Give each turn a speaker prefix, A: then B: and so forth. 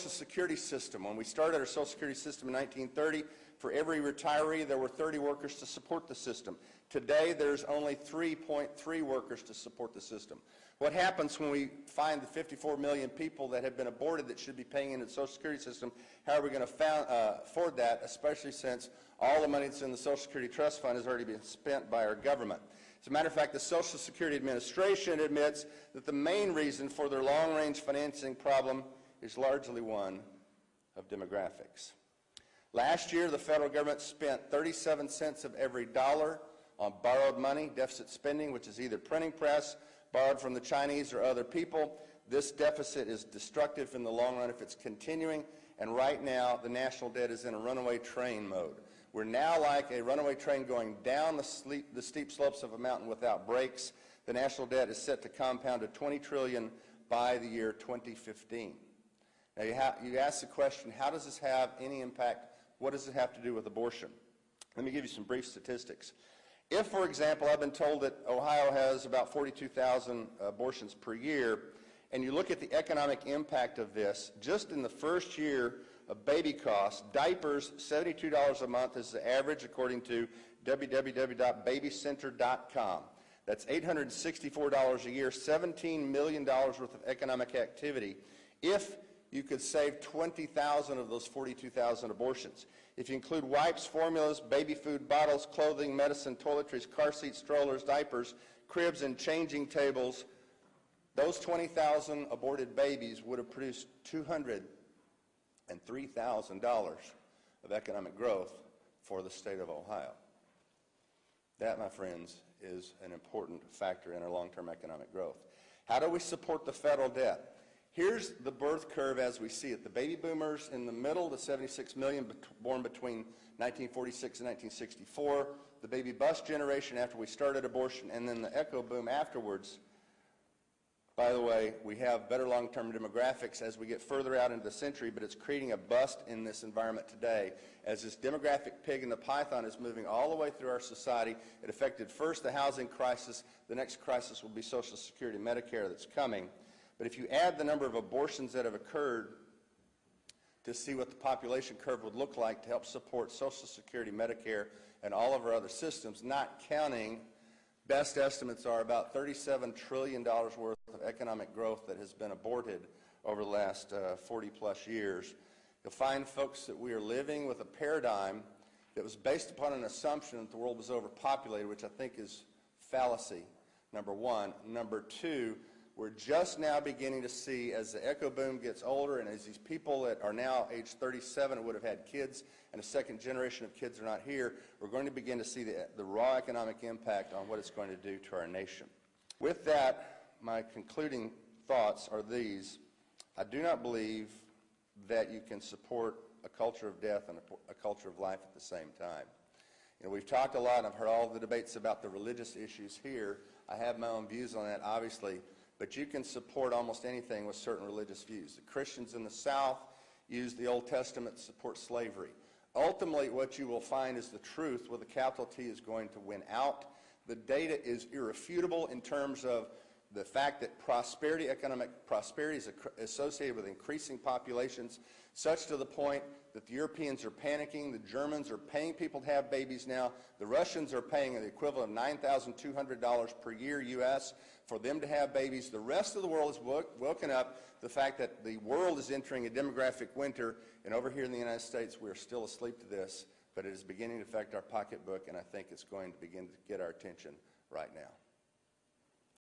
A: Social Security system. When we started our Social Security system in 1930, for every retiree, there were 30 workers to support the system. Today, there's only 3.3 workers to support the system. What happens when we find the 54 million people that have been aborted that should be paying into the Social Security system? How are we going to afford that, especially since all the money that's in the Social Security Trust Fund has already been spent by our government? As a matter of fact, the Social Security Administration admits that the main reason for their long-range financing problem is largely one of demographics. Last year, the federal government spent 37 cents of every dollar on borrowed money, deficit spending, which is either printing press, borrowed from the Chinese or other people. This deficit is destructive in the long run if it's continuing, and right now the national debt is in a runaway train mode. We're now like a runaway train going down the steep slopes of a mountain without brakes. The national debt is set to compound to $20 trillion by the year 2015. Now you ask the question, how does this have any impact? What does it have to do with abortion? Let me give you some brief statistics. If, for example, I've been told that Ohio has about 42,000 abortions per year, and you look at the economic impact of this, just in the first year of baby costs, diapers, $72 a month is the average according to www.babycenter.com. That's $864 a year, $17 million worth of economic activity if you could save 20,000 of those 42,000 abortions. If you include wipes, formulas, baby food, bottles, clothing, medicine, toiletries, car seats, strollers, diapers, cribs, and changing tables, those 20,000 aborted babies would have produced $203,000 of economic growth for the state of Ohio. That, my friends, is an important factor in our long-term economic growth. How do we support the federal debt? Here's the birth curve as we see it. The baby boomers in the middle, the 76 million born between 1946 and 1964, the baby bust generation after we started abortion, and then the echo boom afterwards. By the way, we have better long-term demographics as we get further out into the century, but it's creating a bust in this environment today. As this demographic pig in the python is moving all the way through our society, it affected first the housing crisis. The next crisis will be Social Security, Medicare that's coming. But if you add the number of abortions that have occurred to see what the population curve would look like to help support Social Security, Medicare, and all of our other systems, not counting, best estimates are about $37 trillion worth of economic growth that has been aborted over the last 40-plus years. You'll find, folks, that we are living with a paradigm that was based upon an assumption that the world was overpopulated, which I think is fallacy, number one. Number two, we're just now beginning to see, as the echo boom gets older and as these people that are now age 37 would have had kids and a second generation of kids are not here, we're going to begin to see the raw economic impact on what it's going to do to our nation. With that, my concluding thoughts are these. I do not believe that you can support a culture of death and a culture of life at the same time. You know, we've talked a lot, and I've heard all the debates about the religious issues here. I have my own views on that, obviously. But you can support almost anything with certain religious views. The Christians in the South use the Old Testament to support slavery. Ultimately, what you will find is the truth with a capital T is going to win out. The data is irrefutable in terms of the fact that prosperity, economic prosperity, is associated with increasing populations, such to the point that the Europeans are panicking. The Germans are paying people to have babies now. The Russians are paying the equivalent of $9,200 per year U.S. for them to have babies. The rest of the world has woken up the fact that the world is entering a demographic winter, and over here in the United States, we are still asleep to this, but it is beginning to affect our pocketbook, and I think it's going to begin to get our attention right now.